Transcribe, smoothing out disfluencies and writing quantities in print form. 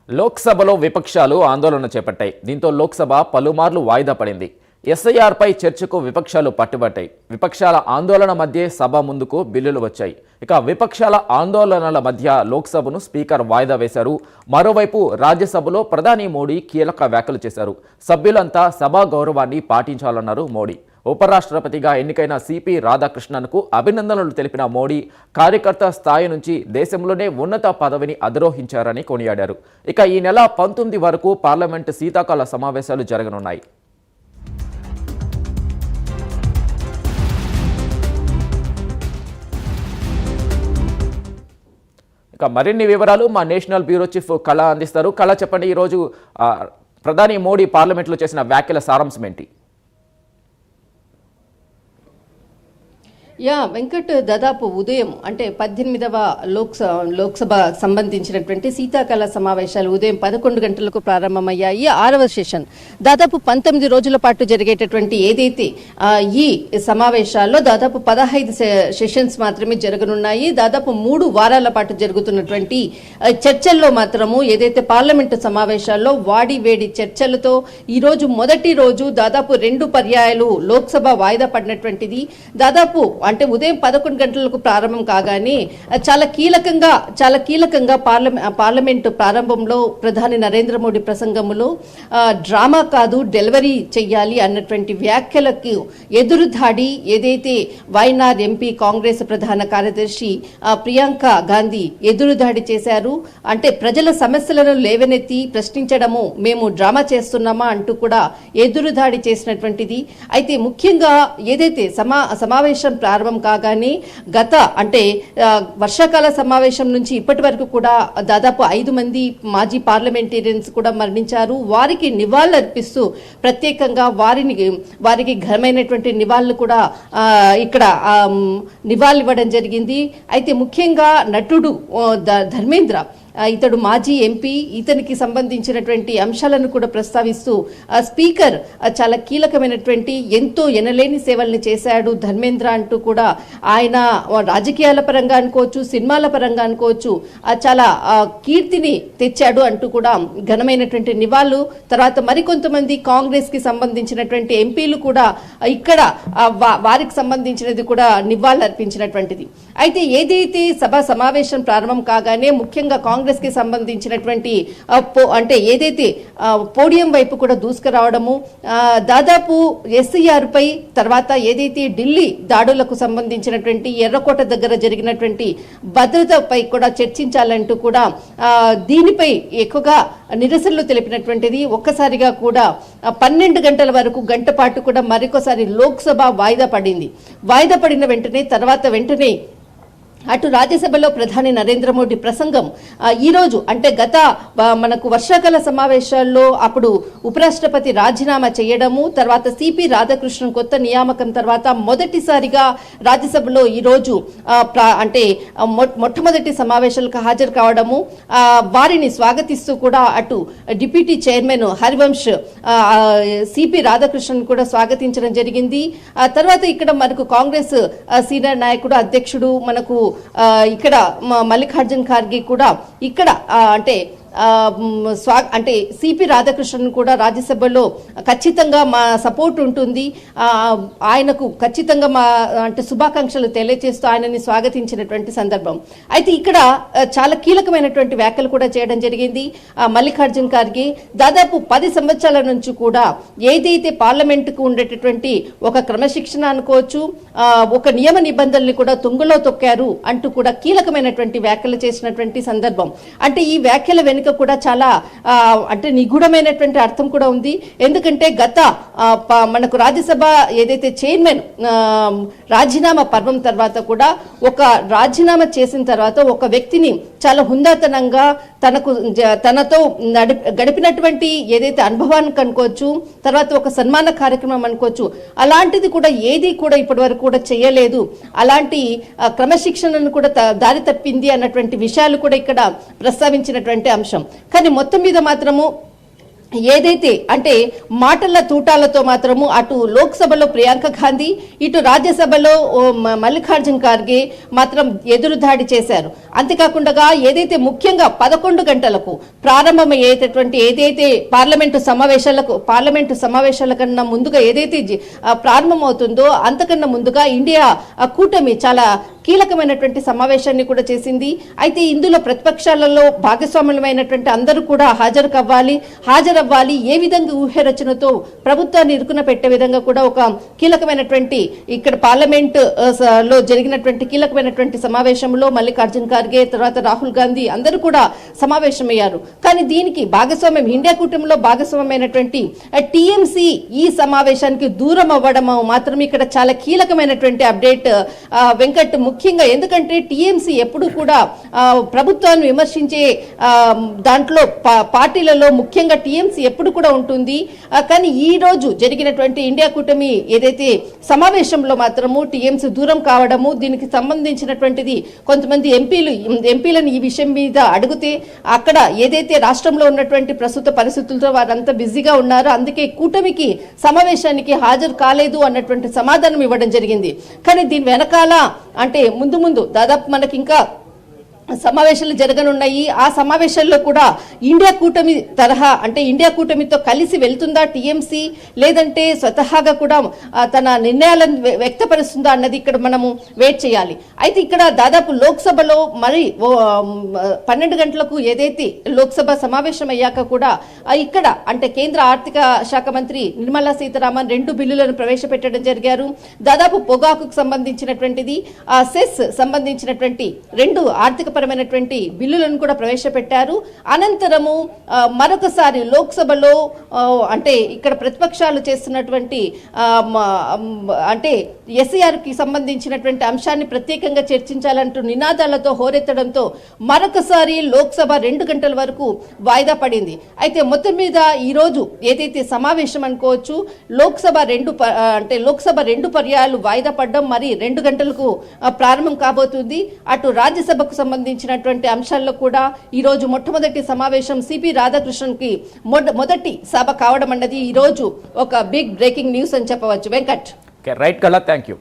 లోక్సభలో విపక్షాలు ఆందోళన చేపట్టాయి. దీంతో లోక్సభ పలుమార్లు వాయిదా పడింది. ఎస్ఐఆర్పై చర్చకు విపక్షాలు పట్టుబట్టాయి. విపక్షాల ఆందోళన మధ్య సభ ముందుకు బిల్లులు వచ్చాయి. ఇక విపక్షాల ఆందోళనల మధ్య లోక్సభను స్పీకర్ వాయిదా వేశారు. మరోవైపు రాజ్యసభలో ప్రధాని మోడీ కీలక వ్యాఖ్యలు చేశారు. సభ్యులంతా సభా గౌరవాన్ని పాటించాలన్నారు మోడీ. ఉపరాష్ట్రపతిగా ఎన్నికైన సిపి రాధాకృష్ణన్కు అభినందనలు తెలిపిన మోడీ కార్యకర్త స్థాయి నుంచి దేశంలోనే ఉన్నత పదవిని అధిరోహించారని కొనియాడారు. ఇక ఈ నెల 19 వరకు పార్లమెంటు శీతాకాల సమావేశాలు జరగనున్నాయి. ఇక మరిన్ని వివరాలు మా నేషనల్ బ్యూరో చీఫ్ కళ అందిస్తారు. కళ, చెప్పండి, ఈరోజు ప్రధాని మోడీ పార్లమెంట్లో చేసిన వ్యాఖ్యల సారాంశం ఏంటి? వెంకట్, దాదాపు ఉదయం అంటే 18వ లోక్సభ సంబంధించినటువంటి శీతాకాల సమావేశాలు ఉదయం 11 గంటలకు ప్రారంభమయ్యాయి. 6వ సెషన్ దాదాపు 19 రోజుల పాటు జరిగేటటువంటి ఏదైతే ఈ సమావేశాల్లో దాదాపు 15 సెషన్స్ మాత్రమే జరగనున్నాయి. దాదాపు 3 వారాల పాటు జరుగుతున్నటువంటి చర్చల్లో మాత్రము ఏదైతే పార్లమెంటు సమావేశాల్లో వాడి వేడి చర్చలతో ఈరోజు మొదటి రోజు దాదాపు 2 పర్యాయాలు లోక్సభ వాయిదా పడినటువంటిది. దాదాపు అంటే ఉదయం 11 గంటలకు ప్రారంభం కాగానే చాలా కీలకంగా పార్లమెంటు ప్రారంభంలో ప్రధాని నరేంద్ర మోడీ ప్రసంగంలో డ్రామా కాదు డెలివరీ చెయ్యాలి అన్నటువంటి వ్యాఖ్యలకు ఎదురుదాడి ఏదైతే వైనార్ ఎంపీ కాంగ్రెస్ ప్రధాన కార్యదర్శి ప్రియాంక గాంధీ ఎదురుదాడి చేశారు. అంటే ప్రజల సమస్యలను లేవనెత్తి ప్రశ్నించడము మేము డ్రామా చేస్తున్నామా అంటూ కూడా ఎదురుదాడి చేసినటువంటిది. అయితే ముఖ్యంగా ఏదైతే సమావేశం ప్రారంభం కాగానే అంటే వర్షాకాల సమావేశం నుంచి ఇప్పటి వరకు కూడా దాదాపు 5 మంది మాజీ పార్లమెంటేరియన్స్ కూడా మరణించారు. వారికి నివాళులు అర్పిస్తూ ప్రత్యేకంగా వారికి ఘనమైనటువంటి నివాళులు కూడా ఇక్కడ నివాళులు ఇవ్వడం జరిగింది. అయితే ముఖ్యంగా నటుడు ధర్మేంద్ర, ఇతడు మాజీ ఎంపీ, ఇతనికి సంబంధించినటువంటి అంశాలను కూడా ప్రస్తావిస్తూ స్పీకర్ చాలా కీలకమైనటువంటి ఎంతో ఎనలేని సేవల్ని చేశాడు ధర్మేంద్ర అంటూ కూడా ఆయన రాజకీయాల పరంగా అనుకోవచ్చు, సినిమాల పరంగా అనుకోవచ్చు, చాలా కీర్తిని తెచ్చాడు అంటూ కూడా ఘనమైనటువంటి నివాళులు. తర్వాత మరికొంతమంది కాంగ్రెస్ కి సంబంధించినటువంటి ఎంపీలు కూడా ఇక్కడ వారికి సంబంధించినది కూడా నివాళులు అర్పించినటువంటిది. అయితే ఏదైతే సమావేశం ప్రారంభం కాగానే ముఖ్యంగా కాంగ్రెస్ కి సంబంధించినటువంటి అంటే ఏదైతే పోడియం వైపు కూడా దూసుకురావడము, దాదాపు ఎస్ఐఆర్ పై తర్వాత ఏదైతే ఢిల్లీ దాడులకు సంబంధించినటువంటి ఎర్రకోట దగ్గర జరిగినటువంటి భద్రతపై కూడా చర్చించాలంటూ కూడా దీనిపై ఎక్కువగా నిరసనలు తెలిపినటువంటిది. ఒక్కసారిగా కూడా 12 గంటల వరకు గంట పాటు కూడా మరొకసారి లోక్సభ వాయిదా పడింది. వాయిదా పడిన వెంటనే అటు రాజ్యసభలో ప్రధాని నరేంద్ర మోడీ ప్రసంగం ఈరోజు అంటే గత మనకు వర్షాకాల సమావేశాల్లో అప్పుడు ఉపరాష్ట్రపతి రాజీనామా చేయడము, తర్వాత సిపి రాధాకృష్ణన్ కొత్త నియామకం తర్వాత మొదటిసారిగా రాజ్యసభలో ఈరోజు అంటే మొట్టమొదటి సమావేశాలకు హాజరు కావడము, వారిని స్వాగతిస్తూ కూడా అటు deputy chairman Harivansh CP Radhakrishnan కూడా స్వాగతించడం జరిగింది. తర్వాత ఇక్కడ మనకు కాంగ్రెస్ సీనియర్ నాయకుడు అధ్యక్షుడు మనకు ఇక్కడ మల్లికార్జున్ ఖార్గే కూడా ఇక్కడ అంటే సిపి రాధాకృష్ణన్ కూడా రాజ్యసభలో ఖచ్చితంగా మా సపోర్ట్ ఉంటుంది, ఆయనకు ఖచ్చితంగా మా అంటే శుభాకాంక్షలు తెలియజేస్తూ ఆయనని స్వాగతించినటువంటి సందర్భం. అయితే ఇక్కడ చాలా కీలకమైనటువంటి వ్యాఖ్యలు కూడా చేయడం జరిగింది. మల్లికార్జున్ ఖార్గే దాదాపు 10 సంవత్సరాల నుంచి కూడా ఏదైతే పార్లమెంటుకు ఉండేటటువంటి ఒక క్రమశిక్షణ అనుకోవచ్చు, ఒక నియమ నిబంధనల్ని కూడా తుంగలో తొక్కారు అంటూ కూడా కీలకమైనటువంటి వ్యాఖ్యలు చేసినటువంటి సందర్భం. అంటే ఈ వ్యాఖ్యల వెనుక కూడా చాలా అంటే నిగూఢమైనటువంటి అర్థం కూడా ఉంది. ఎందుకంటే గత మనకు రాజ్యసభ ఏదైతే చైర్మన్ రాజీనామా పర్వం తర్వాత కూడా ఒక రాజీనామా చేసిన తర్వాత ఒక వ్యక్తిని చాలా హుందాతనంగా తనతో గడిపినటువంటి ఏదైతే అనుభవానికి అనుకోవచ్చు, తర్వాత ఒక సన్మాన కార్యక్రమం అనుకోవచ్చు, అలాంటిది కూడా ఏది కూడా ఇప్పటి వరకు కూడా చేయలేదు. అలాంటి క్రమశిక్షణను కూడా దారి తప్పింది అన్నటువంటి విషయాలు కూడా ఇక్కడ ప్రస్తావించినటువంటి అంశం. కానీ మొత్తం మీద మాత్రము ఏదైతే అంటే మాటల తూటాలతో మాత్రము అటు లోక్సభలో ప్రియాంక గాంధీ, ఇటు రాజ్యసభలో మల్లికార్జున్ ఖార్గే మాత్రం ఎదురుదాడి చేశారు. అంతేకాకుండా ఏదైతే ముఖ్యంగా 11 గంటలకు ప్రారంభమయ్యేటటువంటి ఏదైతే పార్లమెంటు సమావేశాల కన్నా ముందుగా ఏదైతే ప్రారంభమవుతుందో అంతకన్నా ముందుగా ఇండియా కూటమి చాలా కీలకమైనటువంటి సమావేశాన్ని కూడా చేసింది. అయితే ఇందులో ప్రతిపక్షాలలో భాగస్వాములమైనటువంటి అందరూ కూడా హాజరవ్వాలి, ఏ విధంగా ఊహ్యరచనతో ప్రభుత్వాన్ని ఇరుకున పెట్టే విధంగా కూడా ఒక కీలకమైనటువంటి ఇక్కడ పార్లమెంట్ లో జరిగినటువంటి కీలకమైనటువంటి సమావేశంలో మల్లికార్జున్ ఖార్గే, తర్వాత రాహుల్ గాంధీ అందరూ కూడా సమావేశమయ్యారు. కానీ దీనికి ఇండియా కూటమిలో భాగస్వామ్యమైనటువంటి టీఎంసీ ఈ సమావేశానికి దూరం అవ్వడం మాత్రం ఇక్కడ చాలా కీలకమైనటువంటి అప్డేట్ వెంకట్. ముఖ్యంగా ఎందుకంటే టీఎంసీ ఎప్పుడు కూడా ప్రభుత్వాన్ని విమర్శించే దాంట్లో పార్టీలలో ముఖ్యంగా టీఎంసీ ఎప్పుడు కూడా ఉంటుంది. కానీ ఈ రోజు జరిగినటువంటి ఇండియా కూటమి ఏదైతే సమావేశంలో మాత్రము టీఎంసీ దూరం కావడము, దీనికి సంబంధించినటువంటిది కొంతమంది ఎంపీలను ఈ విషయం మీద అడిగితే అక్కడ ఏదైతే రాష్ట్రంలో ఉన్నటువంటి ప్రస్తుత పరిస్థితులతో వారంతా బిజీగా ఉన్నారు, అందుకే కూటమికి సమావేశానికి హాజరు కాలేదు అన్నటువంటి సమాధానం ఇవ్వడం జరిగింది. కానీ దీని వెనకాల అంటే ముందు దాదాపు మనకి ఇంకా సమావేశాలు జరగనున్నాయి. ఆ సమావేశాల్లో కూడా ఇండియా కూటమి తరహా అంటే ఇండియా కూటమితో కలిసి వెళ్తుందా టీఎంసీ, లేదంటే స్వతహాగా కూడా తన నిర్ణయాలను వ్యక్తపరుస్తుందా అన్నది ఇక్కడ మనము వెయిట్ చేయాలి. అయితే ఇక్కడ దాదాపు లోక్సభలో మరి 12 గంటలకు ఏదైతే లోక్సభ సమావేశం అయ్యాక కూడా ఇక్కడ అంటే కేంద్ర ఆర్థిక శాఖ మంత్రి నిర్మలా సీతారామన్ 2 బిల్లులను ప్రవేశపెట్టడం జరిగారు. దాదాపు పొగాకుకు సంబంధించినటువంటిది, సెస్ సంబంధించినటువంటి 2 ఆర్థిక పరమైనటువంటి బిల్లులను కూడా ప్రవేశపెట్టారు. అనంతరము మరొకసారి లోక్సభలో అంటే ఇక్కడ ప్రతిపక్షాలు చేస్తున్నటువంటి అంటే ఎస్ఐఆర్ కి సంబంధించినటువంటి అంశాన్ని ప్రత్యేకంగా చర్చించాలంటూ నినాదాలతో హోరెత్తడంతో మరొకసారి లోక్సభ 2 గంటల వరకు వాయిదా పడింది. అయితే మొత్తం మీద ఈ రోజు ఏదైతే సమావేశం అనుకోవచ్చు, లోక్సభ 2 పర్యాయాలు వాయిదా పడడం, మరి 2 గంటలకు ప్రారంభం కాబోతుంది. అటు రాజ్యసభకు సంబంధించినటువంటి అంశాల్లో కూడా ఈ రోజు మొట్టమొదటి సమావేశం సిపి రాధాకృష్ణన్ కి మొదటి సభ కావడం అన్నది ఈ రోజు ఒక బిగ్ బ్రేకింగ్ న్యూస్ అని చెప్పవచ్చు. వెంకట్. రైట్ కల్లా, థ్యాంక్ యూ.